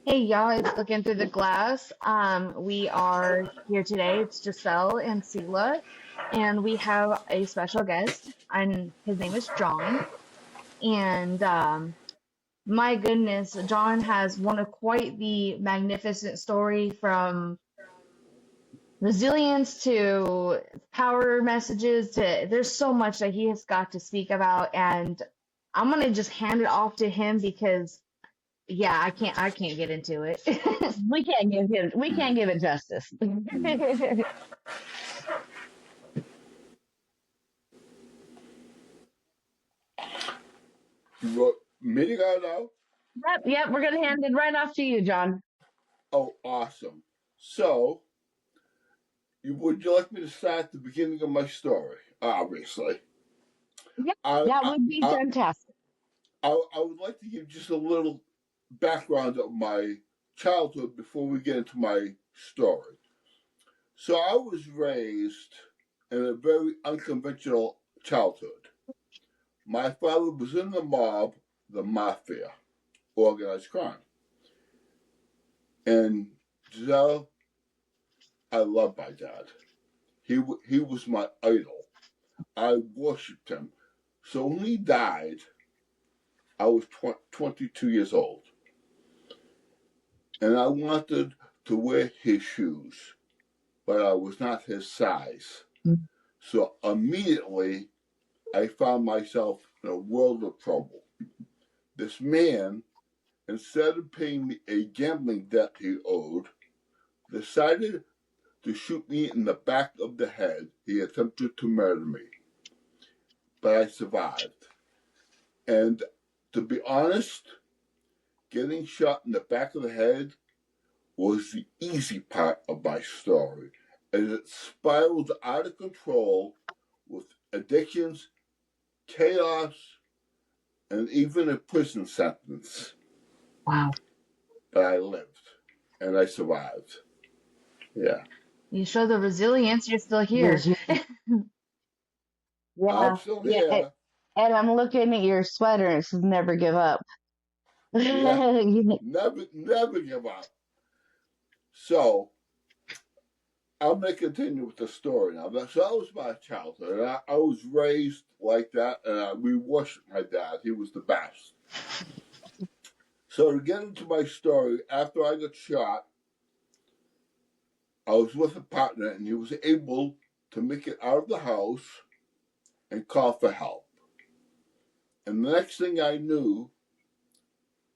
Hey y'all, it's Looking Through the Glass. We are here today. It's Giselle and Sela, and we have a special guest, and his name is John. And my goodness, John has one of quite the magnificent story from resilience to power messages to there's so much that he has got to speak about, and I'm gonna just hand it off to him because yeah, I can't get into it. We can't give it justice. You wrote me to go now? Yep, we're gonna hand it right off to you, John. Oh, awesome. So, would you like me to start at the beginning of my story? Obviously. Yep, I, that I, would be I, fantastic. I would like to give just a little background of my childhood before we get into my story. So, I was raised in a very unconventional childhood. My father was in the mob, the mafia, organized crime. And Giselle, I love my dad. He was my idol. I worshipped him. So when he died, I was 22 years old. And I wanted to wear his shoes, but I was not his size. So immediately, I found myself in a world of trouble. This man, instead of paying me a gambling debt he owed, decided to shoot me in the back of the head. He attempted to murder me, but I survived. And to be honest, getting shot in the back of the head was the easy part of my story, as it spiraled out of control with addictions, chaos, and even a prison sentence. Wow. But I lived, and I survived. Yeah, You show the resilience, you're still here. Res- I'm Yeah, still yeah. here. And I'm looking at your sweater. And it says "Never give up." Yeah, Yeah. never give up. So I'm going to continue with the story now. So that was my childhood. I was raised like that, and we worshipped my dad. He was the best. So to get into my story, after I got shot, I was with a partner, and he was able to make it out of the house and call for help. And the next thing I knew,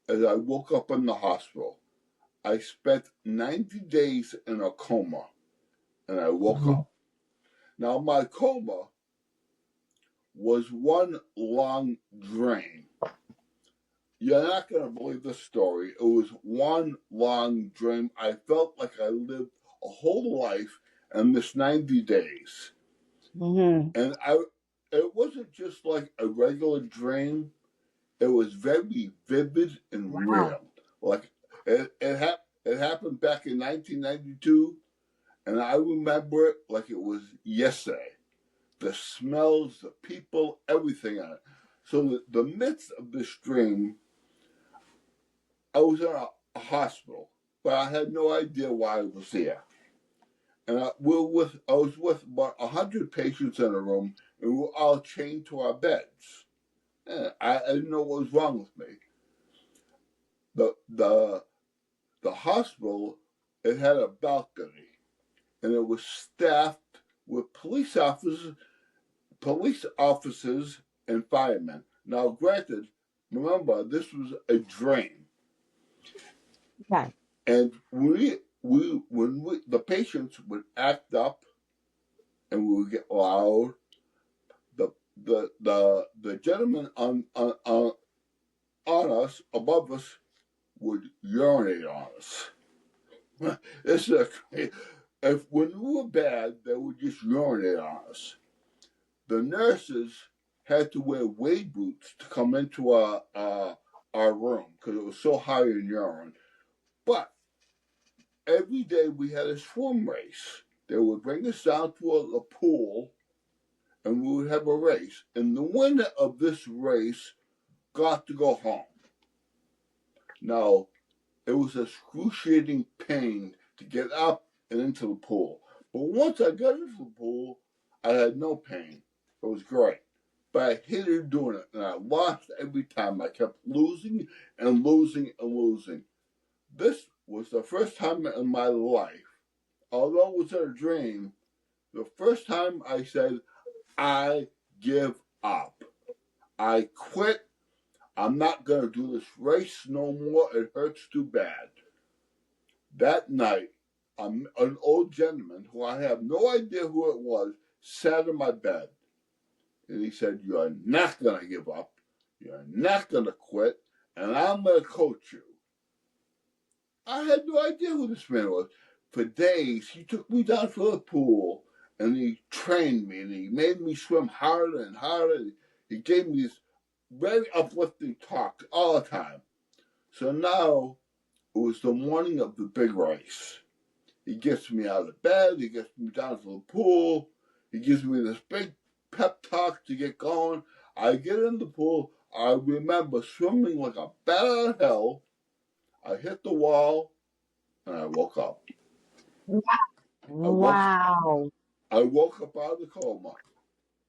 as I woke up in the hospital, I spent 90 days in a coma, and I woke up. Now, my coma was one long drain. You're not going to believe this story. It was one long dream. I felt like I lived a whole life in this 90 days. Mm-hmm. And it wasn't just like a regular dream. It was very vivid and Wow. real. Like it happened back in 1992, and I remember it like it was yesterday. The smells, the people, everything on it. So the midst of this dream, I was in a hospital, but I had no idea why I was there. And I was with about 100 patients in a room, and we were all chained to our beds. And I didn't know what was wrong with me. The the the hospital, it had a balcony, and it was staffed with police officers and firemen. Now, granted, remember this was a dream. Okay. And the patients would act up and we would get loud, the gentleman on us above us would urinate on us. This is if when we were bad, they would just urinate on us. The nurses had to wear wade boots to come into our room because it was so high in urine. But every day we had a swim race. They would bring us down to a pool and we would have a race. And the winner of this race got to go home. Now, It was excruciating pain to get up and into the pool. But once I got into the pool, I had no pain. It was great. But I hated doing it, and I lost every time. I kept losing and losing and losing. This was the first time in my life, although it was a dream, the first time I said, I give up. I quit. I'm not going to do this race no more. It hurts too bad. That night, an old gentleman, who I have no idea who it was, sat in my bed. And he said, you are not going to give up. You are not going to quit. And I'm going to coach you. I had no idea who this man was. For days, he took me down to the pool and he trained me and he made me swim harder and harder. He gave me this very uplifting talk all the time. So now it was the morning of the big race. He gets me out of bed, he gets me down to the pool, he gives me this big pep talk to get going. I get in the pool, I remember swimming like a bat out of hell. I hit the wall and I woke up. Wow. I woke up out of the coma.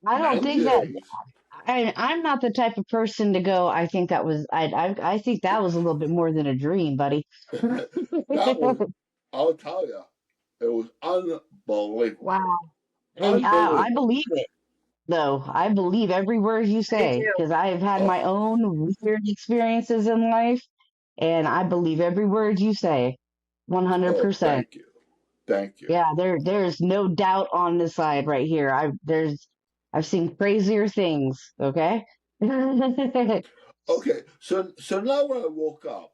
I don't 90 think that days. I'm not the type of person to go. I think that was I think that was a little bit more than a dream, buddy. That was, I'll tell you, it was unbelievable. Wow. And I Unbelievable. believe it, though. I believe every word you I say do. because I've had Oh, my own weird experiences in life, and I believe every word you say, oh, 100%. thank you. Thank you. Yeah, there's no doubt on this side right here. I've seen crazier things, okay? Okay, so now when I woke up,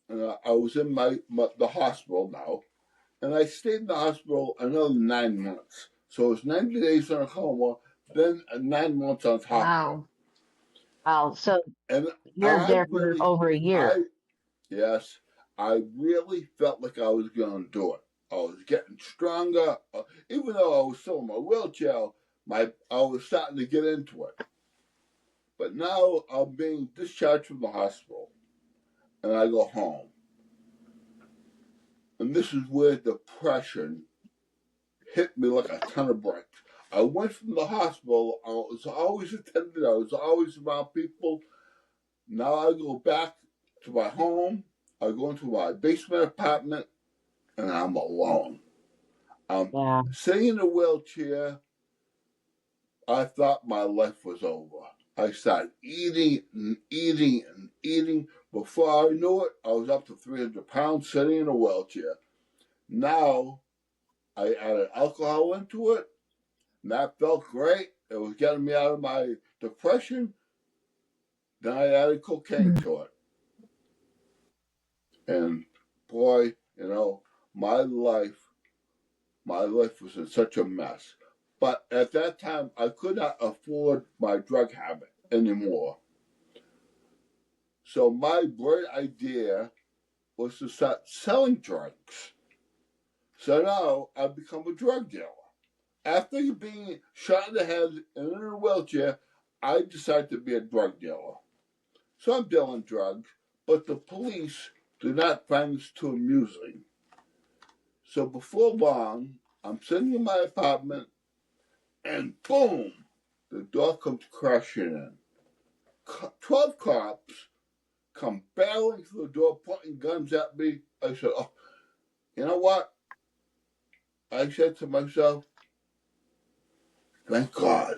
and I was in the hospital now, and I stayed in the hospital another 9 months. So it was 90 days in a coma, then 9 months on top of it. Wow. Oh, so And you're there for over a year. yes, I really felt like I was going to do it. I was getting stronger. Even though I was still in my wheelchair, I was starting to get into it. But now I'm being discharged from the hospital, and I go home. And this is where depression hit me like a ton of bricks. I went from the hospital. I was always attended. I was always around people. Now I go back to my home. I go into my basement apartment, and I'm alone. I'm Yeah. sitting in a wheelchair. I thought my life was over. I started eating and eating and eating. Before I knew it, I was up to 300 pounds sitting in a wheelchair. Now I added alcohol into it, and that felt great. It was getting me out of my depression. Then I added cocaine to it. And boy, my life was in such a mess. But at that time, I could not afford my drug habit anymore. So my bright idea was to start selling drugs. So now I've become a drug dealer. After being shot in the head and in a wheelchair, I decided to be a drug dealer. So I'm dealing drugs, but the police do not find this too amusing. So before long, I'm sitting in my apartment, and boom, the door comes crashing in. 12 cops come barreling through the door, pointing guns at me. I said, oh, you know what? I said to myself, thank God,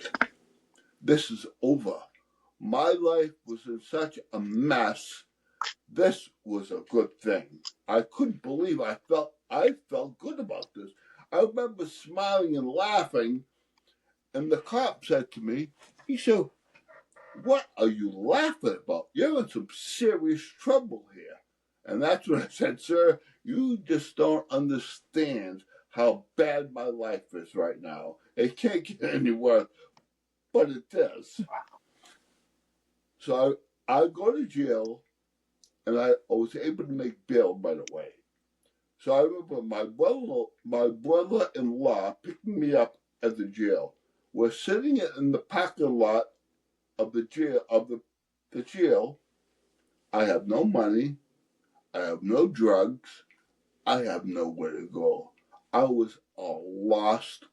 this is over. My life was in such a mess. This was a good thing. I couldn't believe I felt good about this. I remember smiling and laughing, and the cop said to me, he said, what are you laughing about? You're in some serious trouble here. And that's when I said, sir, you just don't understand how bad my life is right now. It can't get any worse, but it does. So I go to jail, and I was able to make bail right away. So I remember my brother-in-law picking me up at the jail. We're sitting in the parking lot of the jail. I have no money. I have no drugs. I have nowhere to go. I was a lost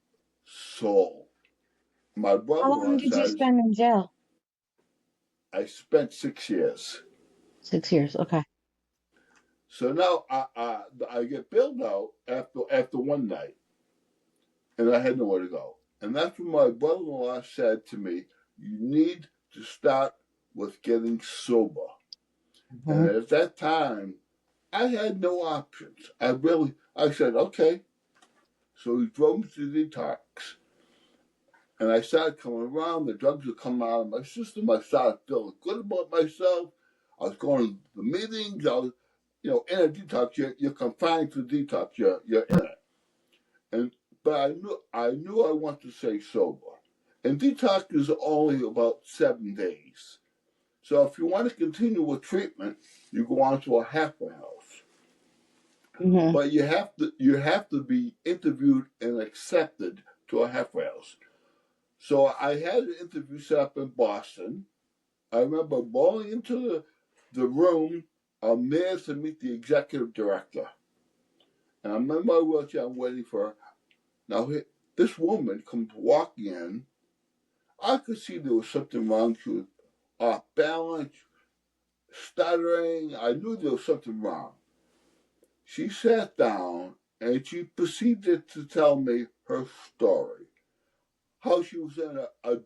soul. My How brother-in-law long did you says spend in jail? I spent 6 years. 6 years. Okay. So now I get bailed out after one night, and I had nowhere to go. And that's when my brother-in-law said to me, "You need to start with getting sober." And Mhm. at that time, I had no options. I said, okay. So he drove me to detox. And I started coming around. The drugs were coming out of my system. I started feeling good about myself. I was going to the meetings. I was, in a detox, you're confined to detox. You're in it. But I knew I wanted to stay sober. And detox is only about 7 days. So if you want to continue with treatment, you go on to a halfway house. Mhm. But you have to be interviewed and accepted to a halfway house. So I had an interview set up in Boston. I remember rolling into the room. I'm there to meet the executive director. And I'm in my wheelchair. I'm waiting for her. Now, this woman comes walking in. I could see there was something wrong. She was off balance, stuttering. I knew there was something wrong. She sat down and she proceeded to tell me her story. How she was in a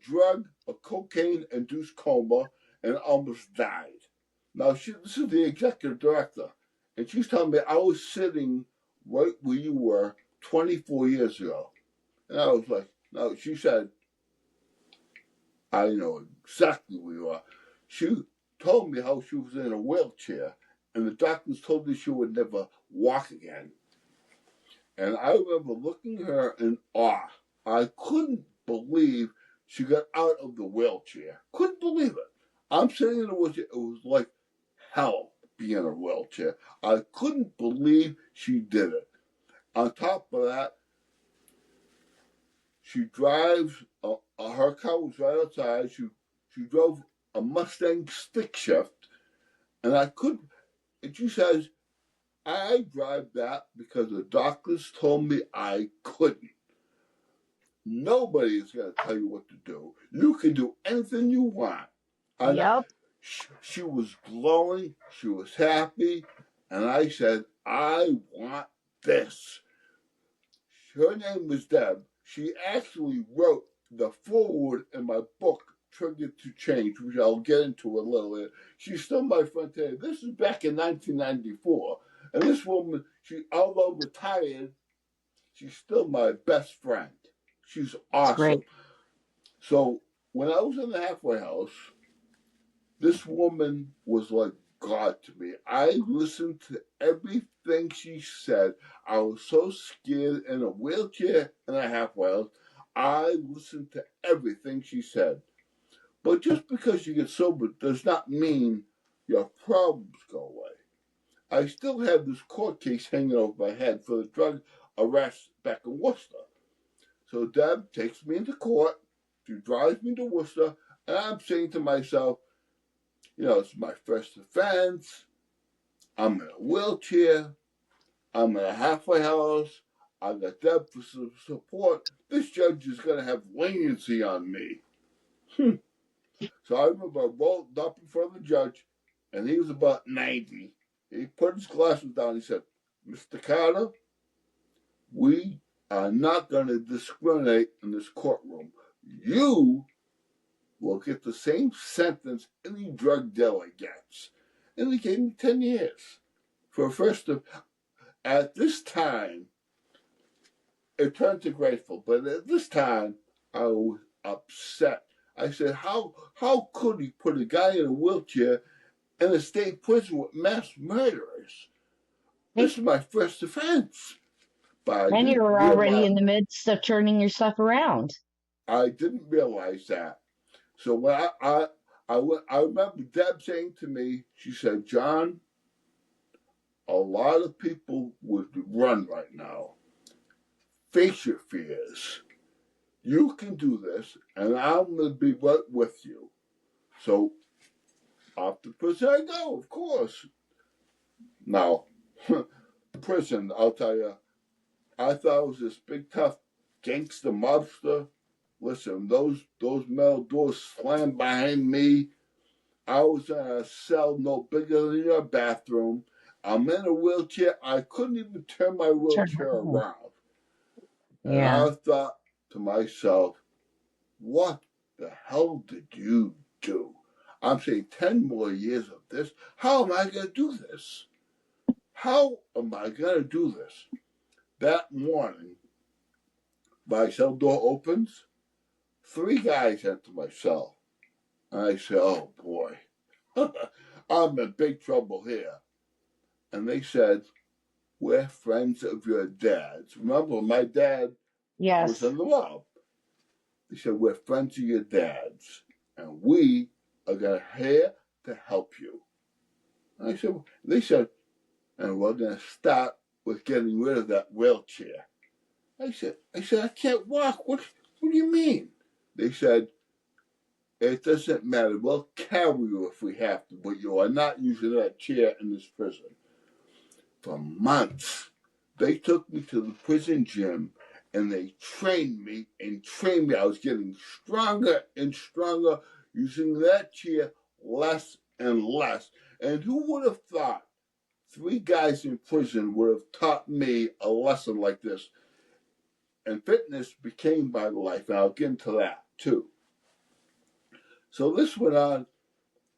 cocaine-induced coma and almost died. Now, this is the executive director, and she's telling me I was sitting right where you were 24 years ago. And I was like, no, she said, I know exactly where you are. She told me how she was in a wheelchair, and the doctors told her she would never walk again. And I remember looking at her in awe. I couldn't believe she got out of the wheelchair. Couldn't believe it. I'm sitting in a wheelchair. It was like hell being in a wheelchair. I couldn't believe she did it. On top of that, she drives, her car was right outside. She drove a Mustang stick shift. And and she says, I drive that because the doctors told me I couldn't. Nobody is going to tell you what to do. You can do anything you want. And Yep. she was glowing. She was happy. And I said, I want this. Her name was Deb. She actually wrote the foreword in my book, Triggered to Change, which I'll get into a little bit. She's still my friend today. This is back in 1994. And this woman, although retired, she's still my best friend. She's That's great. awesome. So when I was in the halfway house, this woman was like God to me. I listened to everything she said. I was so scared in a wheelchair in a halfway house. I listened to everything she said. But just because you get sober does not mean your problems go away. I still have this court case hanging over my head for the drug arrest back in Worcester. So Deb takes me into court. She drives me to Worcester, and I'm saying to myself, it's my first offense. I'm in a wheelchair. I'm in a halfway house. I got Deb for some support. This judge is going to have leniency on me. So I remember I rolled up in front of the judge, and he was about 90. He put his glasses down. He said, Mr. Carter, we are not going to discriminate in this courtroom. You will get the same sentence any drug dealer gets. And he gave me 10 years for first of. At this time, it turned to grateful, but at this time, I was upset. I said, how could he put a guy in a wheelchair in a state prison with mass murderers? This is my first offense. But I And you didn't were already realize in the midst of turning your stuff around. that. So when I remember Deb saying to me, she said, John, a lot of people would run right now. Face your fears. You can do this, and I'm going to be right with you. So off to prison I go, of course. Now, prison, I'll tell you, I thought it was this big tough gangster mobster. Listen, those metal doors slammed behind me. I was in a cell no bigger than your bathroom. I'm in a wheelchair. I couldn't even turn my wheelchair around. And Yeah. I thought to myself, what the hell did you do? I'm saying 10 more years of this. How am I going to do this? How am I going to do this? That morning, my cell door opens. 3 guys enter my cell. And I say, oh boy, I'm in big trouble here. And they said, we're friends of your dad's. Remember, my dad was Yes. in the mob. They said, we're friends of your dad's. And we are going to here to help you. And I said, they said, and we're going to start with getting rid of that wheelchair. I said, I can't walk. What do you mean? They said, it doesn't matter. We'll carry you if we have to, but you are not using that chair in this prison. For months, they took me to the prison gym and they trained me and trained me. I was getting stronger and stronger using that chair less and less. And who would have thought 3 guys in prison would have taught me a lesson like this? And fitness became my life, and I'll get into that too. So this went on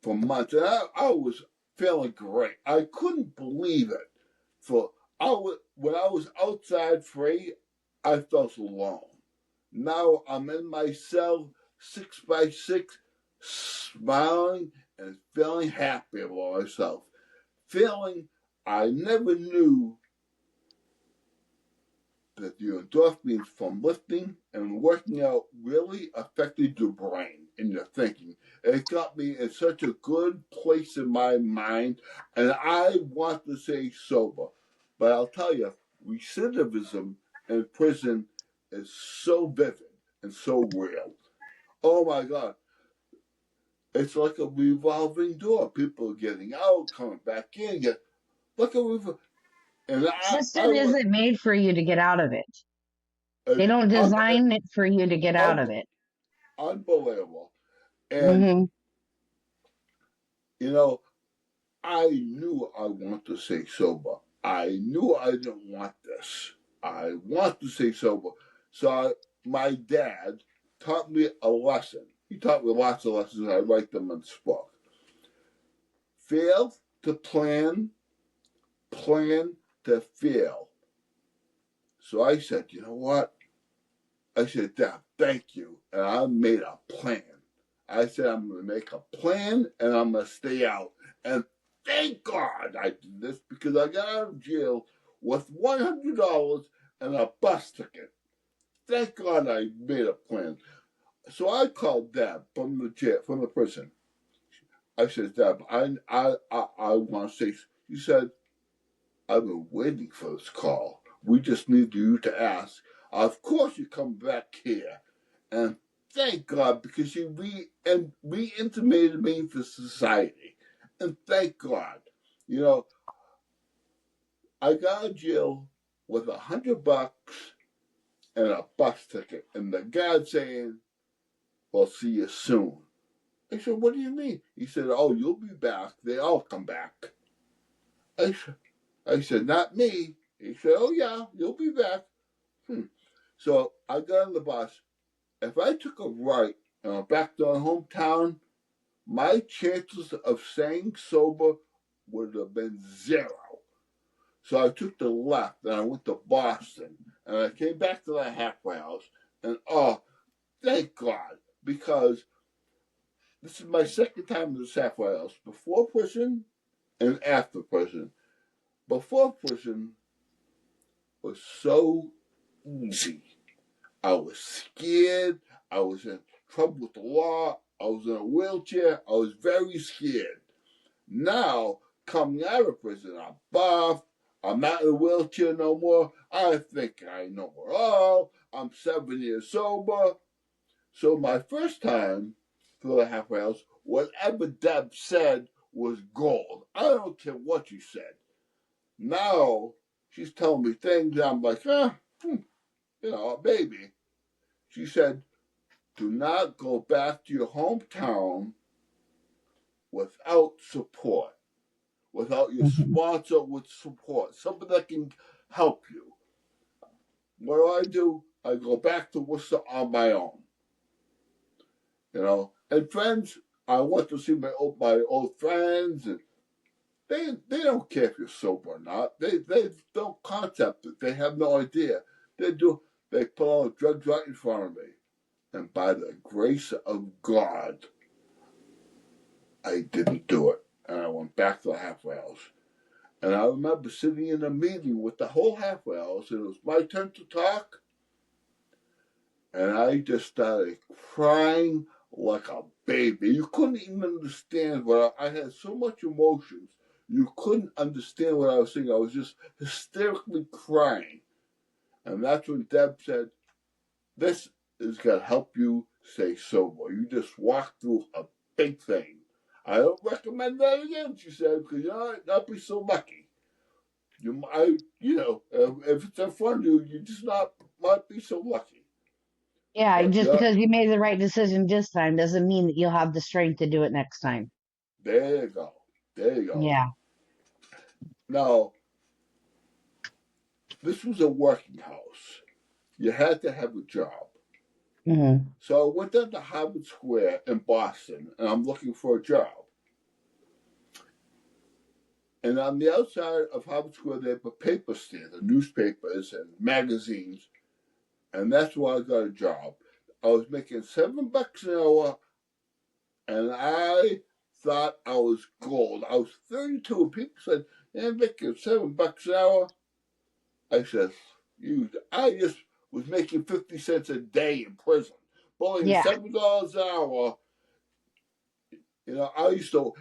for months, and I was feeling great. I couldn't believe it. When I was outside free, I felt alone. Now I'm in my cell 6 by 6, smiling and feeling happy about myself. Feeling I never knew that the endorphins from lifting and working out really affected your brain and your thinking. It got me in such a good place in my mind, and I want to stay sober. But I'll tell you, recidivism in prison is so vivid and so real. Oh my God. It's like a revolving door. People are getting out, coming back in. Look at and System isn't made for you to get out of it. They don't design it for you to get out of it. Unbelievable. And, you know, I knew I wanted to stay sober. I knew I didn't want this. I want to stay sober. So my dad taught me a lesson. He taught me lots of lessons. I write them in this book. Fail to plan, plan to fail. So I said, you know what? I said, Dad, thank you. And I made a plan. I said, I'm going to make a plan and I'm going to stay out. And thank God I did this because I got out of jail with $100 and a bus ticket. Thank God I made a plan. So I called Dad from the jail, from the prison. I said, Dad, I want to say, he said, I've been waiting for this call. We just need you to ask. Of course you come back here. And thank God, because you re-intimated me into society. And thank God. You know, I got out of jail with $100 and a bus ticket. And the guy saying, we'll see you soon. I said, what do you mean? He said, oh, you'll be back. They all come back. I said, not me. He said, oh, yeah, you'll be back. So I got on the bus. If I took a right and went back to my hometown, my chances of staying sober would have been 0. So I took the left and I went to Boston. And I came back to the halfway house. And oh, thank God, because this is my second time in this halfway house. Before prison and after prison. Before prison was so easy. I was scared. I was in trouble with the law. I was in a wheelchair. I was very scared. Now, coming out of prison, I'm buff. I'm not in a wheelchair no more. I think I know it all. I'm 7 years sober. So my first time for the halfway house, whatever Deb said was gold. I don't care what you said. Now she's telling me things, and I'm like, baby. She said, do not go back to your hometown without support, without your Mhm. sponsor with support, somebody that can help you. What do? I go back to Worcester on my own. And friends, I went to see my old friends, and they don't care if you're sober or not. They don't concept it. They have no idea. They put all the drugs right in front of me, and by the grace of God, I didn't do it, and I went back to the halfway house. And I remember sitting in a meeting with the whole halfway house, and it was my turn to talk, and I just started crying like a baby. You couldn't even understand I had so much emotions. You couldn't understand what I was saying. I was just hysterically crying. And that's when Deb said, this is going to help you stay sober. You just walked through a big thing. I don't recommend that again, she said, because you'll not be so lucky. If it's in front of you, you just might be so lucky. Yeah, But just because you made the right decision this time doesn't mean that you'll have the strength to do it next time. there you go. There you go. Yeah. Now, this was a working house. You had to have a job. Mm-hmm. So I went down to Harvard Square in Boston, and I'm looking for a job. And on the outside of Harvard Square, they have a paper stand, the newspapers and magazines, and that's where I got a job. I was making $7 an hour, and I thought I was gold. I was 32, and people said, "Yeah, making $7 an hour." I said, I just was making 50 cents a day in prison, bullying Yeah. $7 an hour. I used to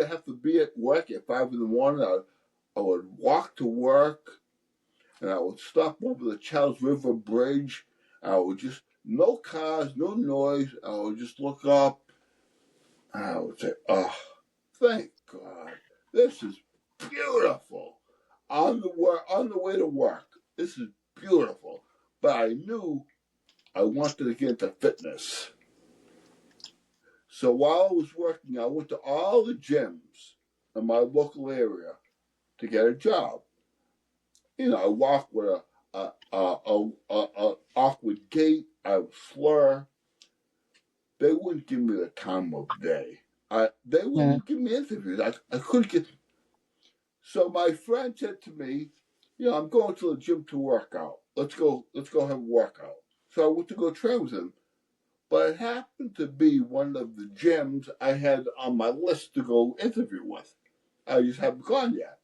have to be at work at 5 in the morning. I would walk to work, and I would stop over the Charles River Bridge. I would just no cars, no noise. I would just look up, and I would say, "Oh, thank God, this is beautiful." On the way to work, this is beautiful. But I knew I wanted to get into fitness. So while I was working, I went to all the gyms in my local area to get a job. I walked with a awkward gait. I would slur. They wouldn't give me the time of day. They wouldn't give me interviews. I couldn't get. So my friend said to me, I'm going to the gym to work out. Let's go have a workout. So I went to go train with him. But it happened to be one of the gyms I had on my list to go interview with. I just haven't gone yet.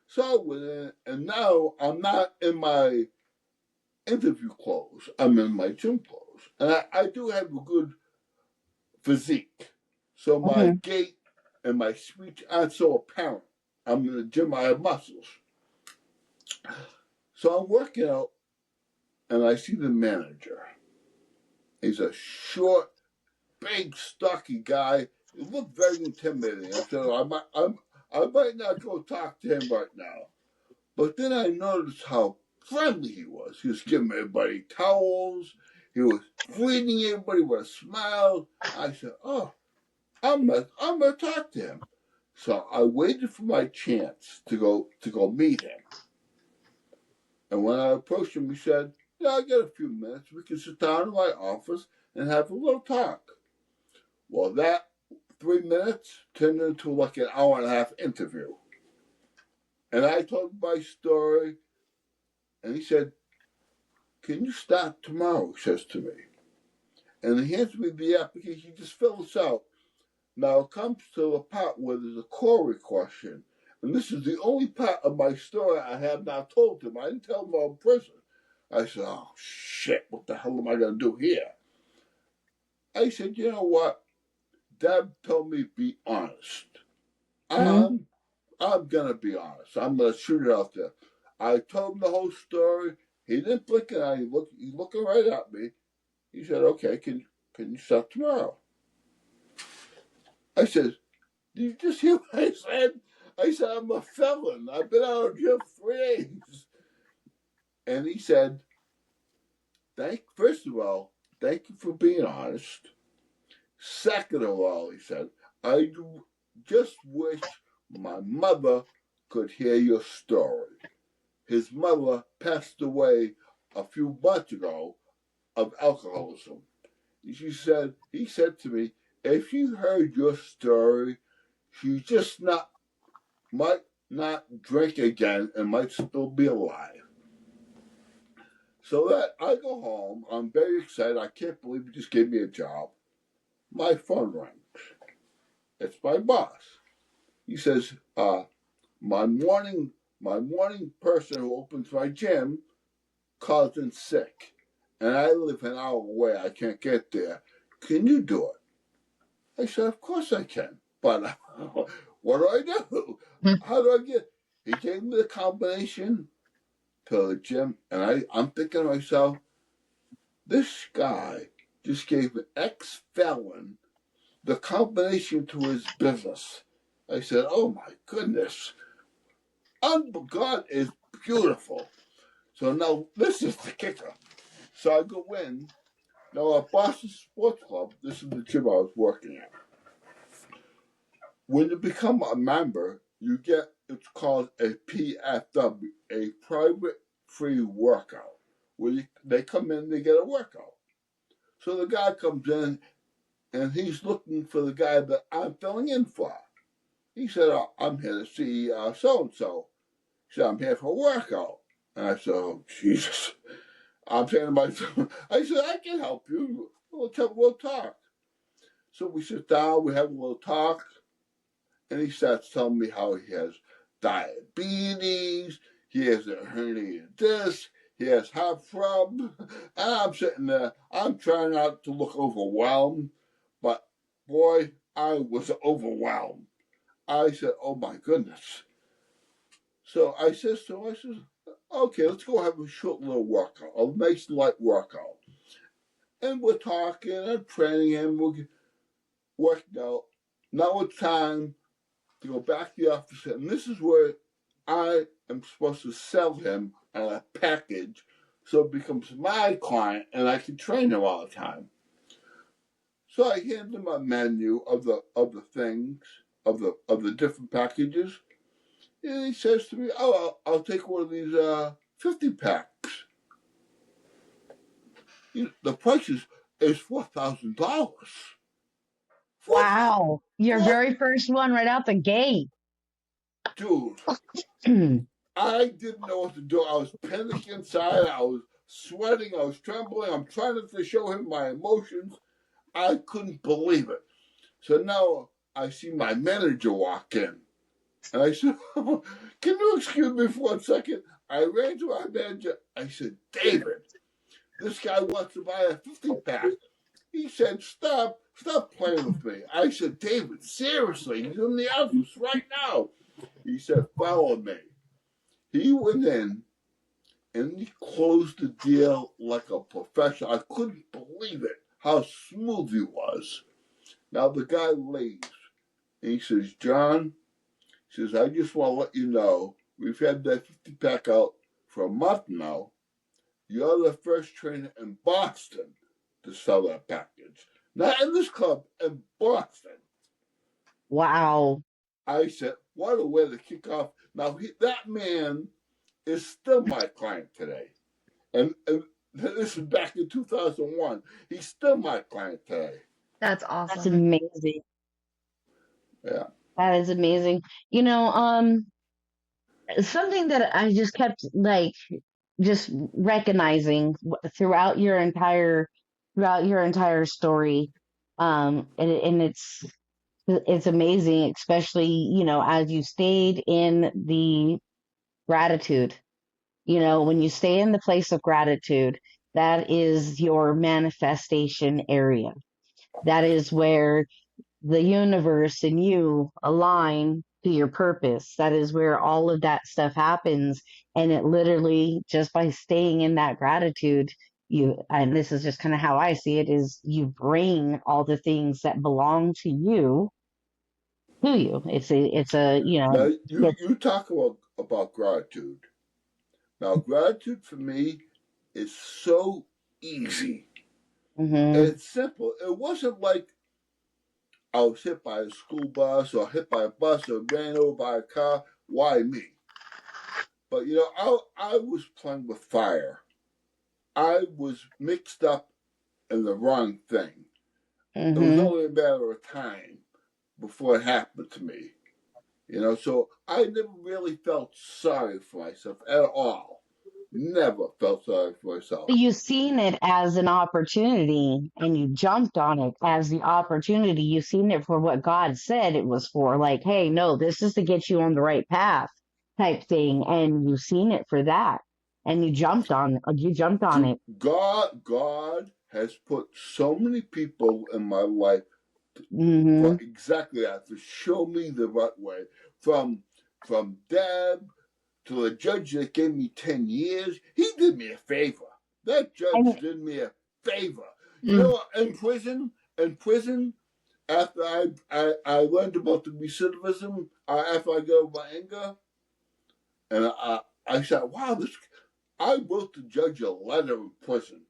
So I went in, and now I'm not in my interview clothes. I'm in my gym clothes. And I do have a good physique. So my gait and my speech aren't so apparent. I'm in the gym, I have muscles. So I'm working out, and I see the manager. He's a short, big, stocky guy. He looked very intimidating. I said, I might not go talk to him right now. But then I noticed how friendly he was. He was giving everybody towels. He was greeting everybody with a smile. I said, "Oh, I'm gonna talk to him." So I waited for my chance to go meet him. And when I approached him, he said, "Yeah, I got a few minutes. We can sit down in my office and have a little talk." Well, that 3 minutes turned into like an hour and a half interview. And I told him my story, and he said, "Can you start tomorrow?" He says to me. And he hands me the application. He just fills out. Now it comes to a part where there's a query question. And this is the only part of my story I have not told him. I didn't tell him about prison. I said, "Oh, shit, what the hell am I going to do here?" I said, "You know what? Deb told me be honest. I'm going to be honest. I'm going to shoot it out there." I told him the whole story. He didn't blink an eye. He's looking right at me. He said, "Okay, can you start tomorrow?" I said, "Did you just hear what I said?" I said, I'm a felon. I've been out of jail 3 days. And he said, first of all, thank you for being honest. Second of all, he said, I just wish my mother could hear your story. His mother passed away a few months ago of alcoholism. He said to me, if she heard your story, she just might not drink again and might still be alive. So that I go home, I'm very excited. I can't believe he just gave me a job. My phone rings. It's my boss. He says, my morning person who opens my gym called in sick, and I live an hour away. I can't get there. Can you do it? I said, of course I can. But what do I do? How do I get? He gave me the combination to the gym, and I'm thinking to myself, this guy just gave an ex-felon the combination to his business. I said, oh my goodness. God is beautiful. So now this is the kicker. So I go in. Now at Boston Sports Club, this is the gym I was working at. When you become a member, you get, it's called a PFW, a private free workout, where they come in, they get a workout. So the guy comes in, and he's looking for the guy that I'm filling in for. He said, I'm here to see so-and-so. He said, I'm here for a workout. And I said, oh, Jesus. I'm saying to myself, I said, I can help you. We'll talk. So we sit down, we have a little talk, and he starts telling me how he has diabetes, he has a herniated disc, he has heart problem. And I'm sitting there, I'm trying not to look overwhelmed, but boy, I was overwhelmed. I said, oh my goodness. So I says to him, okay, let's go have a short little workout, a nice light workout. And we're talking, I'm training him, we're working out. Now it's time to go back to the office, and this is where I am supposed to sell him a package so it becomes my client and I can train him all the time. So I hand him a menu of the things, of the different packages. And he says to me, oh, I'll take one of these 50 packs. The price is $4,000. Wow. Your very first one right out the gate. Dude, I didn't know what to do. I was panicking inside. I was sweating. I was trembling. I'm trying to show him my emotions. I couldn't believe it. So now I see my manager walk in. And I said, can you excuse me for 1 second? I ran to my manager. I said, David, this guy wants to buy a 50-pack. He said, stop playing with me. I said, David, seriously, he's in the office right now. He said, follow me. He went in and he closed the deal like a professional. I couldn't believe it, how smooth he was. Now the guy leaves and he says, John, he says, I just want to let you know, we've had that 50-pack out for a month now. You're the first trainer in Boston to sell that package. Not in this club, in Boston. Wow. I said, what a way to kick off. Now, that man is still my client today. And this is back in 2001. He's still my client today. That's That's awesome. amazing. Yeah. That is amazing. Something that I just kept just recognizing throughout your entire story, and it's amazing, especially as you stayed in the gratitude. When you stay in the place of gratitude, that is your manifestation area. That is where the universe and you align to your purpose. That is where all of that stuff happens. And it literally, just by staying in that gratitude, and this is just kind of how I see it, is you bring all the things that belong to you to you. It's a Now you it's you talk about gratitude. Now gratitude for me is so easy. hmm It's simple. It wasn't like I was hit by a school bus or hit by a bus or ran over by a car. Why me? But I was playing with fire. I was mixed up in the wrong thing. It was hmm only a matter of time before it happened to me. So I never really felt sorry for myself at all. Never felt sorry for myself. you seen it as an opportunity and you jumped on it as the opportunity. You seen it for what God said it was for. Like, hey, no, this is to get you on the right path type thing. And you seen it for that. And you jumped on it. God has put so many people in my life for hmm exactly that, to show me the right way. From Deb to the judge that gave me 10 years, he did me a favor. That judge And did me a favor. Mm. In prison, after I learned about the recidivism, after I got over my anger, and I said, wow, I wrote the judge a letter in prison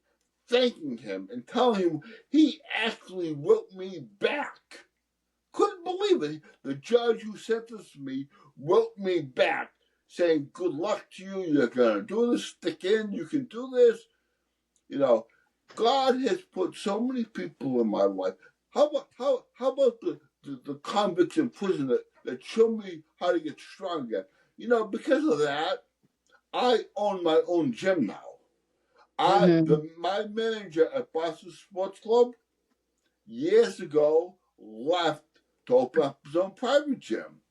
thanking him and telling him he actually wrote me back. Couldn't believe it. The judge who sentenced me wrote me back saying, good luck to you. You're going to do this. Stick in. You can do this. God has put so many people in my life. How about the convicts in prison that show me how to get stronger? Because of that, I own my own gym now. hmm My manager at Boston Sports Club years ago left to open up his own private gym.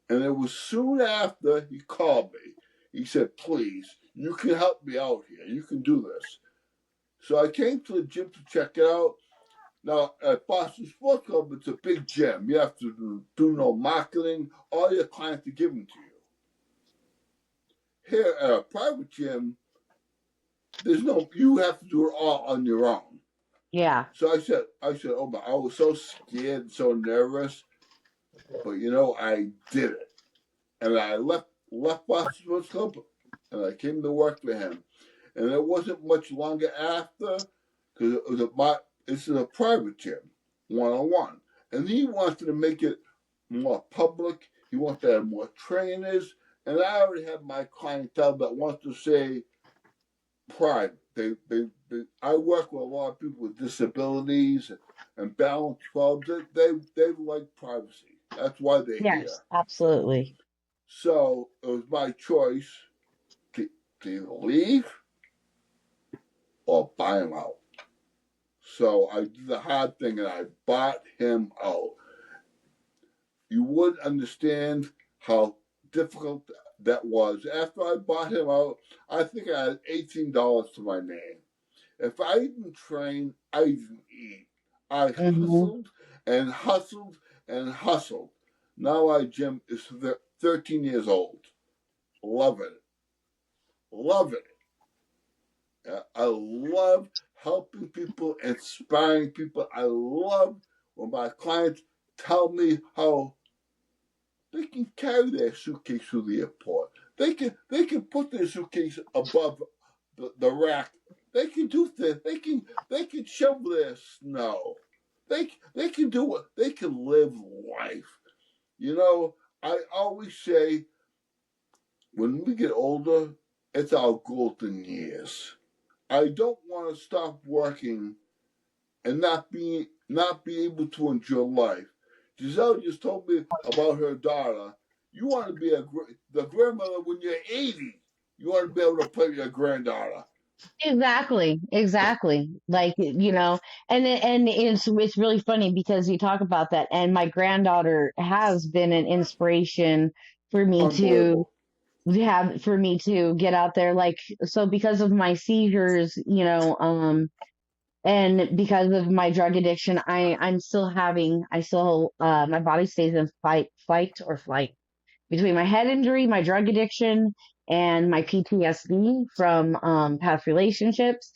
And it was soon after he called me. He said, please, you can help me out here. You can do this. So I came to the gym to check it out. Now, at Boston Sports Club, it's a big gym. You have to do no marketing. All your clients are given to you. Here at a private gym, you have to do it all on your own. Yeah. So oh my, I was so scared and so nervous, but I did it. And I left Boston Sports Club and I came to work for him. And it wasn't much longer after, because this is a private gym, one-on-one. And he wanted to make it more public. He wanted to have more trainers. And I already have my clientele that wants to say private. I work with a lot of people with disabilities and balance clubs. They like privacy. That's why they're here. Yes, absolutely. So it was my choice to either leave or buy him out. So I did the hard thing and I bought him out. You wouldn't understand how difficult that was. After I bought him out, I think I had $18 to my name. If I didn't train, I didn't eat. I hmm hustled and hustled and hustled. Now my gym is 13 years old. Love it. Love it. I love helping people, inspiring people. I love when my clients tell me how they can carry their suitcase through the airport. They can put their suitcase above the rack. They can do this. They can shovel their snow. They can do it. They can live life. I always say when we get older, it's our golden years. I don't want to stop working and not be able to enjoy life. Giselle just told me about her daughter. You want to be the grandmother when you're 80. You want to be able to play with your granddaughter. Exactly, exactly. Like, and it's really funny because you talk about that, and my granddaughter has been an inspiration for me to Unbelievable. for me to get out there. Like, so because of my seizures, and because of my drug addiction, I still my body stays in fight or flight between my head injury, my drug addiction, and my PTSD from past relationships.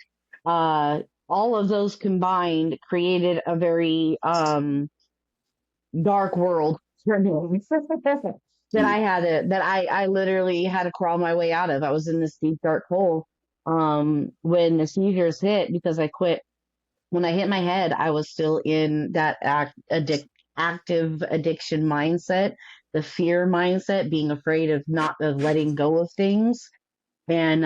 Uh, all of those combined created a very dark world for me that Mm. I had that I literally had to crawl my way out of. I was in this deep dark hole when the seizures hit because I quit. When I hit my head, I was still in that active addiction mindset, the fear mindset, being afraid of not of letting go of things, and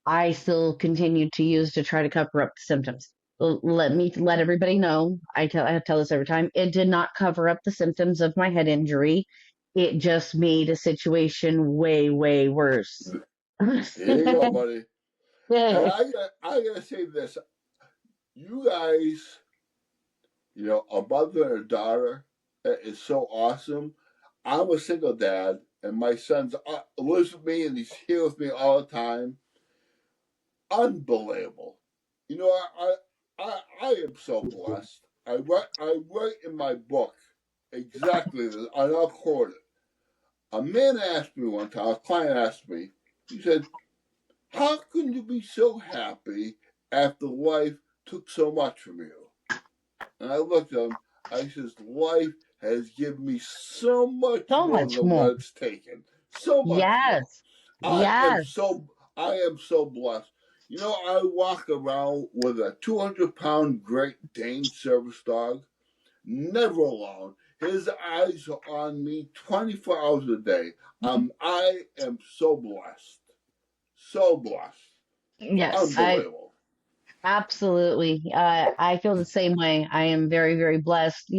I still continued to use to try to cover up the symptoms. Let me let everybody know. I tell this every time. It did not cover up the symptoms of my head injury. It just made a situation way, way worse. Here you go, buddy. And I gotta say this: you guys, a mother and a daughter, is so awesome. I'm a single dad, and my son lives with me, and he's here with me all the time. Unbelievable. I am so blessed. I write in my book exactly this, and I'll quote it. A man asked me one time, a client asked me, he said, "How can you be so happy after life took so much from you?" And I looked at him, I says, "Life has given me so much So more much than more. what it's taken. So much more. Yes. I am Yes. so I am so blessed. I walk around with a 200-pound Great Dane service dog, never alone. His eyes are on me 24 hours a day. I am so blessed. So blessed. Yes. I Unbelievable. absolutely. I feel the same way. I am very, very blessed.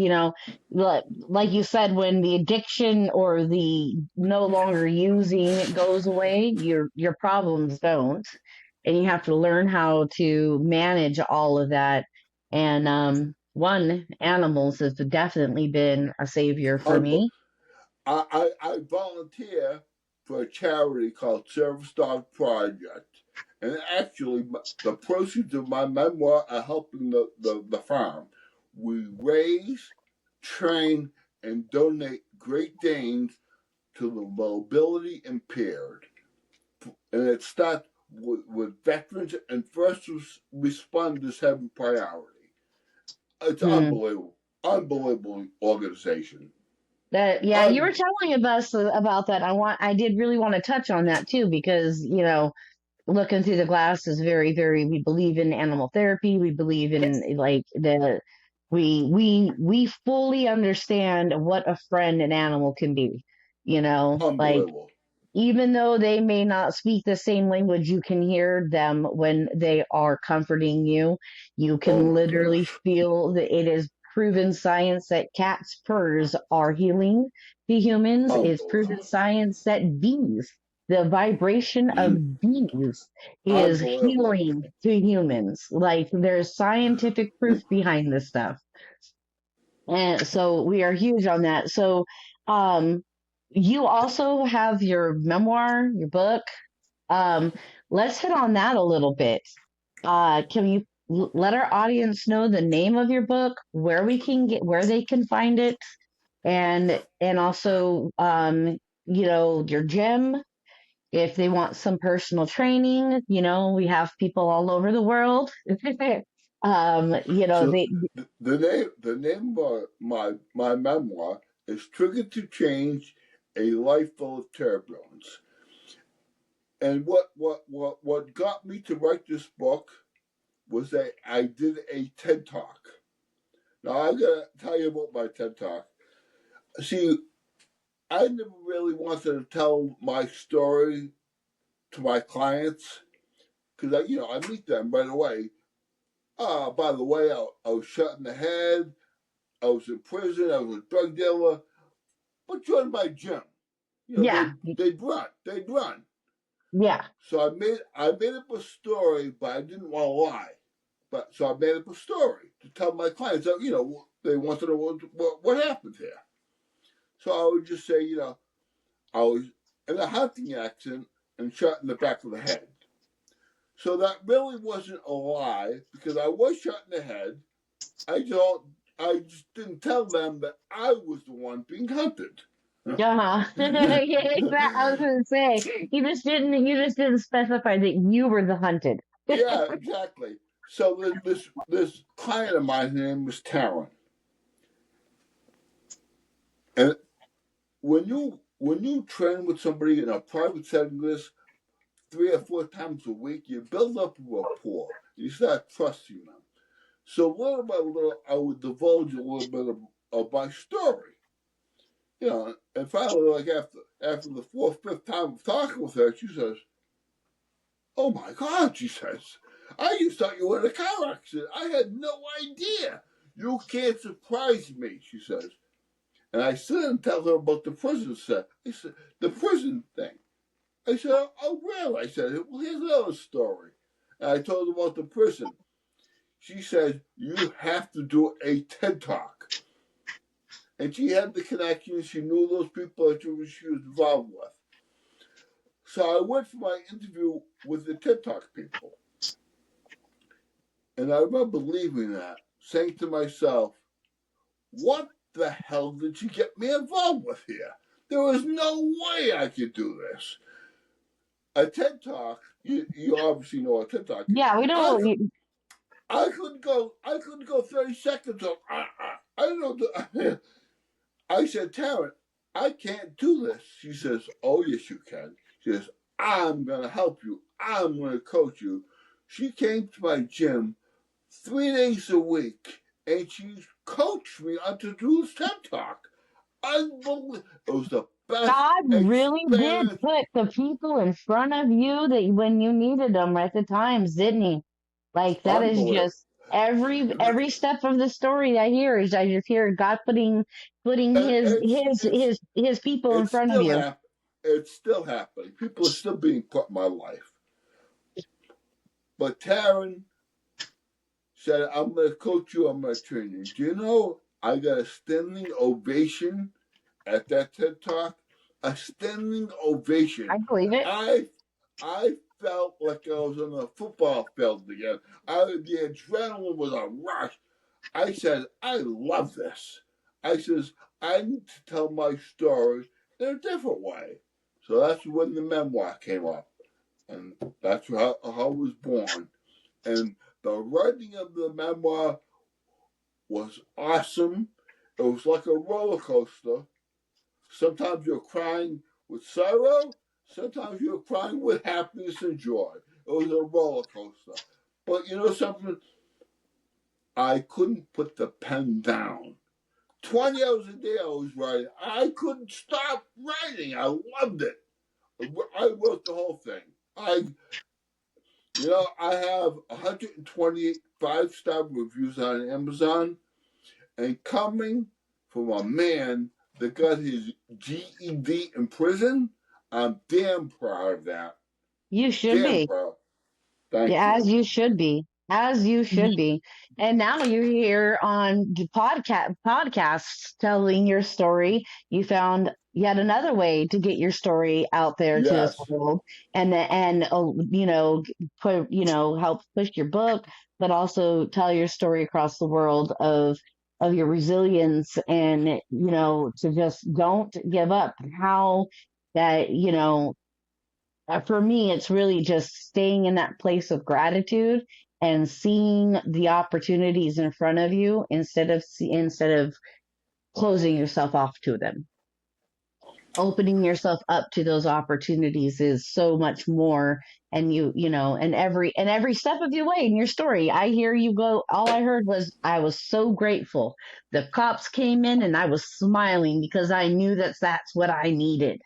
Like you said, when the addiction or the no longer using goes away, your problems don't, and you have to learn how to manage all of that. And animals has definitely been a savior for Unbe- me. I volunteer for a charity called Service Dog Project. And actually, the proceeds of my memoir are helping the farm. We raise, train, and donate Great Danes to the mobility impaired. And it starts with veterans and first responders having priority. It's Hmm. unbelievable. Unbelievable organization. That yeah, you Un- were telling us about that. I did really want to touch on that too because looking through the glass is very, very, we believe in animal therapy. We believe in like we fully understand what a friend an animal can be, like Unbelievable. even though they may not speak the same language, you can hear them when they are comforting you. You Oh can my literally gosh. feel that it is proven science that cats' purrs are healing to humans. It's Unbelievable. proven science that the vibration of bees is Unbelievable. healing to humans. Like there's scientific proof behind this stuff. And so we are huge on that. So, um, you also have your memoir, your book. Um, let's hit on that a little bit. Can you let our audience know the name of your book, where they can find it, and also, your gym, if they want some personal training, we have people all over the world. So They, the name of my memoir is Triggered to Change: A Life Full of Turbulence. And what got me to write this book was that I did a TED Talk. Now I gotta tell you about my TED Talk. See, I never really wanted to tell my story to my clients because I meet them right away. By the way, I was shot in the head. I was in prison. I was a drug dealer. But join my gym. yeah, They'd run. yeah, So I made up a story, but I didn't want to lie. But so I made up a story to tell my clients that they wanted to know what happened here. So I would just say I was in a hunting accident and shot in the back of the head. So that really wasn't a lie because I was shot in the head. I just didn't tell them that I was the one being hunted. uh-huh. Yeah, exactly. I was gonna say you just didn't specify that you were the hunted. Yeah, exactly. So this client of mine, his name was Taryn. And when you train with somebody in a private setting, this 3 or 4 times a week, you build up a rapport. You start trusting them. So little by little, I would divulge a little bit of my story. And finally, like after the fourth, fifth time of talking with her, she says, "Oh my God," she says, "I just thought you were in a car accident. I had no idea. You can't surprise me," she says. And I sit and tell her about the prison set. I said, the prison thing. I said, "Oh, really?" I said, "Well, here's another story." And I told her about the prison. She said, "You have to do a TED Talk." And she had the connections. She knew those people that she was involved with. So I went for my interview with the TED Talk people. And I remember leaving that, saying to myself, what the hell did she get me involved with here? There was no way I could do this. A TED Talk, you obviously know what a TED Talk is. Yeah, we know. I couldn't go 30 seconds of, I don't know. I said, "Taryn, I can't do this." She says, "Oh, yes, you can." She says, "I'm going to help you. I'm going to coach you." She came to my gym 3 days a week, and she coached me on to do this TED Talk. Unbelievable. It was the best God really did experience. put the people in front of you that when you needed them at the times, didn't he? Like that is Unbelievable. just every step of the story I hear is I just hear God putting And his people in it's front of still you. happening. It's still happening. People are still being put in my life. But Taryn said, "I'm going to coach you. I'm going to train you." Do you know I got a standing ovation at that TED Talk? A standing ovation. I believe it. I felt like I was on a football field again. The adrenaline was a rush. I said, "I love this." I says, "I need to tell my story in a different way." So that's when the memoir came up. And that's how I was born. And the writing of the memoir was awesome. It was like a roller coaster. Sometimes you're crying with sorrow, sometimes you're crying with happiness and joy. It was a roller coaster. But you know something? I couldn't put the pen down. 20 hours a day I was writing. I couldn't stop writing. I loved it. I wrote the whole thing. I have 128 5-star reviews on Amazon, and coming from a man that got his GED in prison, I'm damn proud of that. You should Damn be. proud. Thank Yeah, as you. you should be. As you should be. And now you're here on the podcasts telling your story. You found yet another way to get your story out there to this Yes. world and put help push your book, but also tell your story across the world of your resilience and to just don't give up. How that for me, it's really just staying in that place of gratitude and seeing the opportunities in front of you instead of closing yourself off to them. Opening yourself up to those opportunities is so much more. And and every step of your way in your story, I hear you go. All I heard was I was so grateful. The cops came in and I was smiling because I knew that's what I needed.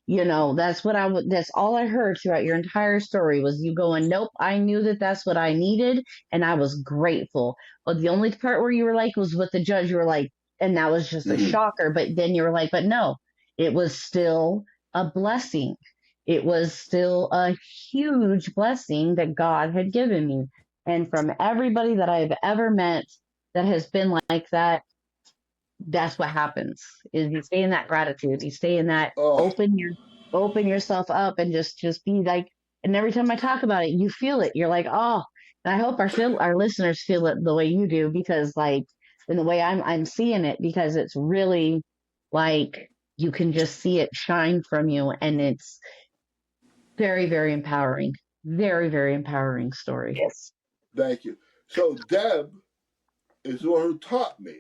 That's what that's all I heard throughout your entire story was you going, nope, I knew that's what I needed and I was grateful. But the only part where you were like was with the judge, you were like, and that was just a Mm-hmm. shocker. But then you were like, but no, it was still a blessing. It was still a huge blessing that God had given me. And from everybody that I've ever met that has been like that, that's what happens is you stay in that gratitude. You stay in that Oh, open yourself up and just be like, and every time I talk about it, you feel it. You're like, oh, and I hope our listeners feel it the way you do because like in the way I'm seeing it because it's really like you can just see it shine from you and it's very, very empowering. Very, very empowering story. Yes. thank you. So Deb is the one who taught me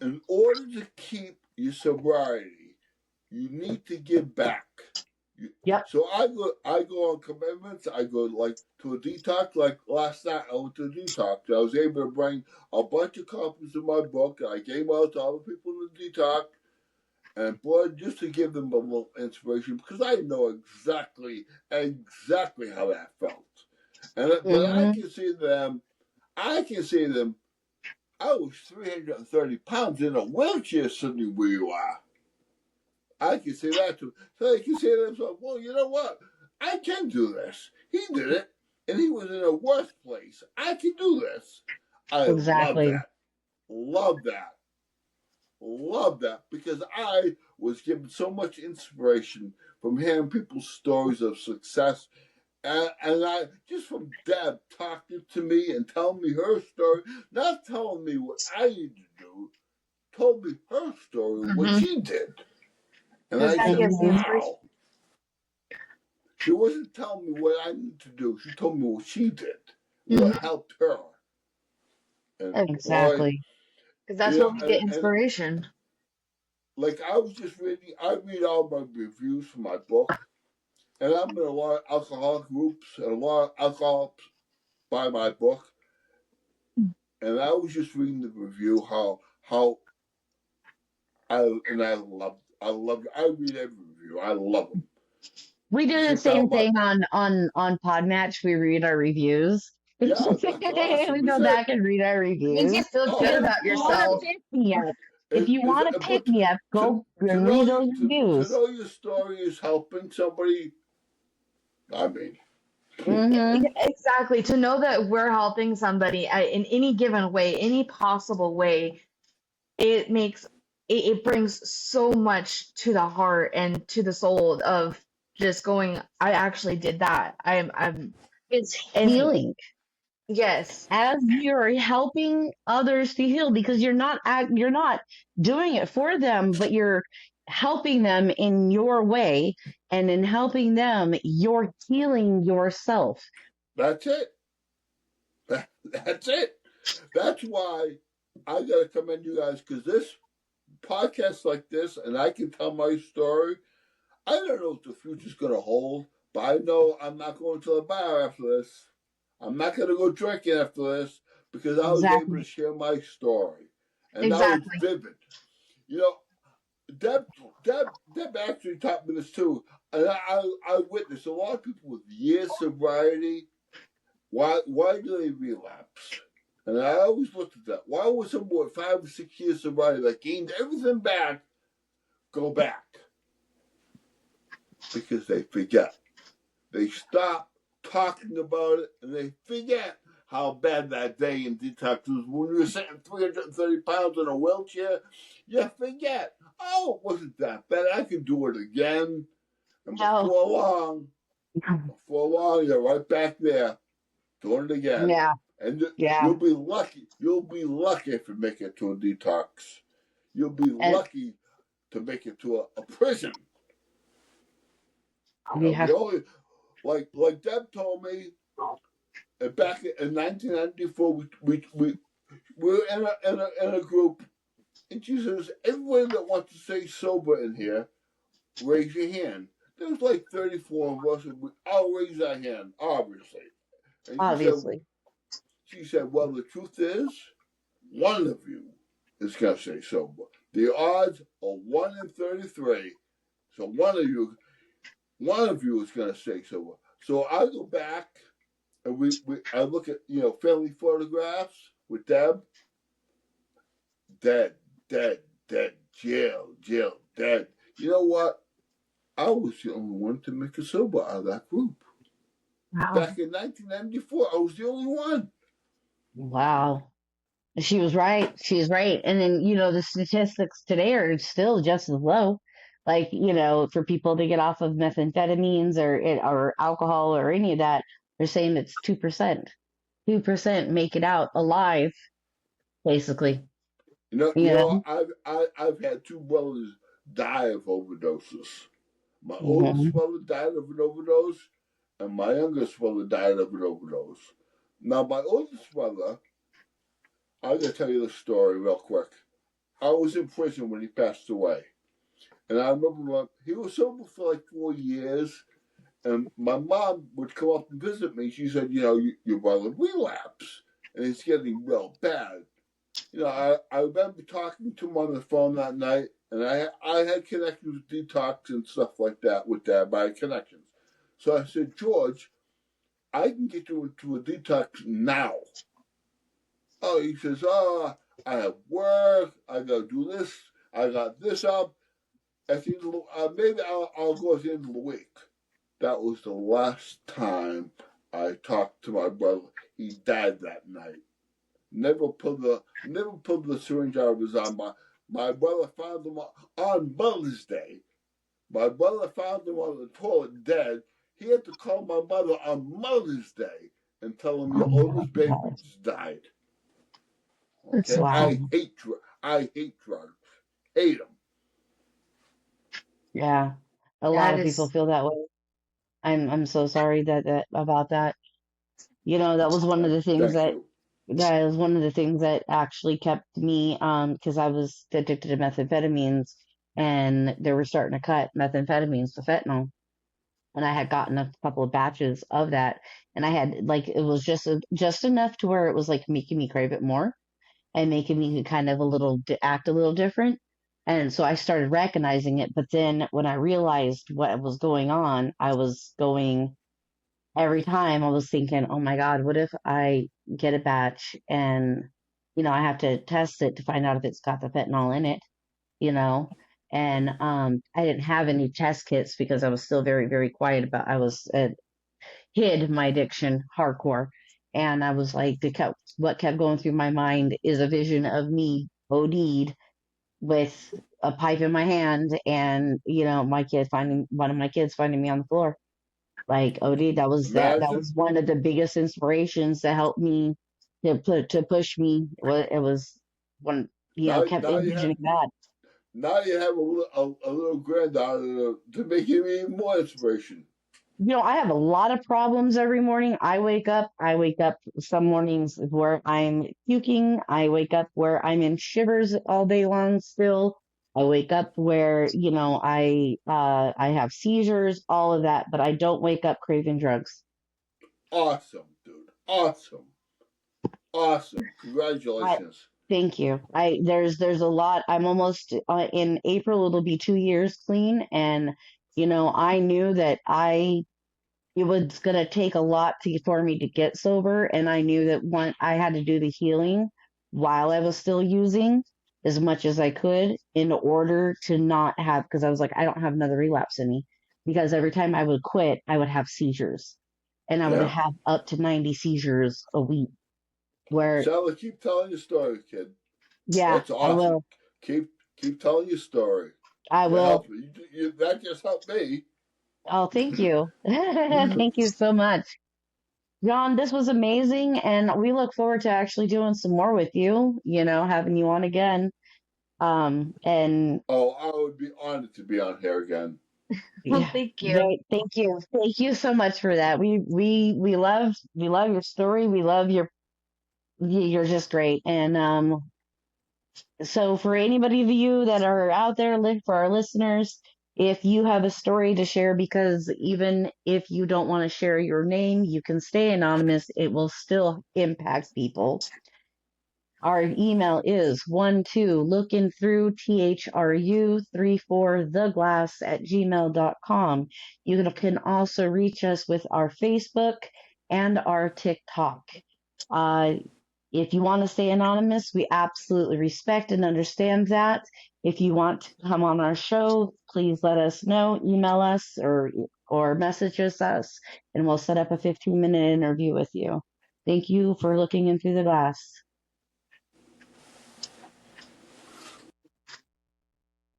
in order to keep your sobriety. You need to give back. Yep. So I go on commitments. I go like to a detox. Like last night, I went to a detox. I was able to bring a bunch of copies of my book. I gave out to other people in the detox, and boy, just to give them a little inspiration because I know exactly how that felt. And but I can say to them, I was 330 pounds in a wheelchair sitting where you are. I can say that to him. So they can say to themselves, well, you know what? I can do this. He did it, and he was in a worse place. I can do this. I Exactly. love that, because I was given so much inspiration from hearing people's stories of success. And I, just from Deb talking to me and telling me her story, not telling me what I need to do, told me her story, what she did. And I said, wow. She wasn't telling me what I need to do. She told me what she did, what helped her. And Exactly. Because that's where we get inspiration. Like I was just reading, I read all my reviews for my book, and I'm in a lot of alcoholic groups, and a lot of alcoholics buy my book. And I was just reading the review how I love I read every review. I love them. We do the same thing on Podmatch. We read our reviews. Yeah, that's awesome. We go back and read our reviews. You feel good about yourself. If you want to pick me up, go and read those reviews. To know your story is helping somebody. I mean, exactly. To know that we're helping somebody in any given way, any possible way, it makes it brings so much to the heart and to the soul of just going, I actually did that. It's healing. Yes. As you're helping others to heal, because you're not doing it for them, but you're helping them in your way, and in helping them, you're healing yourself. That's it. That's it. That's why I gotta commend you guys, because this podcast like this, and I can tell my story. I don't know what the future's gonna hold, but I know I'm not going to the bar after this. I'm not gonna go drinking after this, because I was able to share my story, and that was vivid. You know, Deb actually taught me this too, and I witnessed a lot of people with years sobriety. Why do they relapse? And I always looked at that. Why would someone with 5 or 6 years sobriety that gained everything back go back? Because they forget. They stop talking about it, and they forget how bad that day in detox was. When you were sitting 330 pounds in a wheelchair, you forget. Oh, it wasn't that bad. I can do it again. And before long, you're right back there doing it again. Yeah. And you'll be lucky. You'll be lucky if you make it to a detox. You'll be lucky to make it to a prison. Like Deb told me, back in 1994, we were in a group, and she says, everybody that wants to stay sober in here, raise your hand. There was like 34 of us, and we all raised our hand, obviously. And she said, well, the truth is, one of you is going to stay sober. The odds are 1 in 33. So one of you is going to stay sober. So I go back and I look at, family photographs with Deb. Dead, jail, dead. You know what? I was the only one to make a sober out of that group. Wow. Back in 1994, I was the only one. Wow. She was right. And then, the statistics today are still just as low. Like, for people to get off of methamphetamines or alcohol or any of that, they're saying it's 2%. 2% make it out alive, basically. I've had 2 brothers die of overdoses. My oldest brother died of an overdose, and my youngest brother died of an overdose. Now, my oldest brother, I'm going to tell you the story real quick. I was in prison when he passed away. And I remember he was sober for like 4 years. And my mom would come up and visit me. She said, your brother relapsed. And it's getting real bad. I remember talking to him on the phone that night. And I had connections with Detox and stuff like that with Dad by connections. So I said, George, I can get you into a detox now. Oh, he says, I have work. I got to do this. I got this up. At the end of maybe I'll go at the end of the week. That was the last time I talked to my brother. He died that night. Never put the syringe out of his arm. My brother found him on Mother's Day. My brother found him on the toilet dead. He had to call my mother on Mother's Day and tell him your oldest baby just died. Okay, Wow. I hate drugs. Hate them. Yeah, a lot of people feel that way. I'm so sorry that about that. That was one of the things Thank you. that was one of the things that actually kept me because I was addicted to methamphetamines, and they were starting to cut methamphetamines to fentanyl, and I had gotten a couple of batches of that, and I had like it was just enough to where it was like making me crave it more and making me kind of act a little different. And so I started recognizing it. But then when I realized what was going on, every time I was thinking, oh my God, what if I get a batch and, I have to test it to find out if it's got the fentanyl in it, you know? And I didn't have any test kits because I was still very, very quiet hid my addiction hardcore. And I was like, what kept going through my mind is a vision of me OD'd with a pipe in my hand and, one of my kids finding me on the floor. Like OD, that Imagine. was one of the biggest inspirations that helped me to push me. It was when, Now, kept now you have envisioning that. now you have a little granddaughter to make you even more inspiration. I have a lot of problems every morning. I wake up some mornings where I'm puking. I wake up where I'm in shivers all day long still. I wake up where, I have seizures, all of that, but I don't wake up craving drugs. Awesome, dude. Awesome. Congratulations. Thank you. There's a lot. I'm almost in April, it'll be 2 years clean. And, I knew that it was going to take a lot for me to get sober. And I knew that I had to do the healing while I was still using as much as I could in order to not have, because I was like, I don't have another relapse in me. Because every time I would quit, I would have seizures. And I would Yeah. have up to 90 seizures a week. Sally, keep telling your story, kid. Yeah, That's awesome. I will. Keep telling your story. I will. That just helped me. Oh, thank you. Thank you so much. John, this was amazing, and we look forward to actually doing some more with you, having you on again. And I would be honored to be on here again. Well, yeah, thank you. thank you. Thank you so much for that. We love your story. We love you're just great. And so for anybody of you that are out there, for our listeners, if you have a story to share, because even if you don't want to share your name, you can stay anonymous. It will still impact people. Our email is 12looking-through-THRU34theglass@gmail.com. You can also reach us with our Facebook and our TikTok. If you want to stay anonymous, we absolutely respect and understand that. If you want to come on our show, please let us know, email us or message us, and we'll set up a 15-minute interview with you. Thank you for looking in through the glass.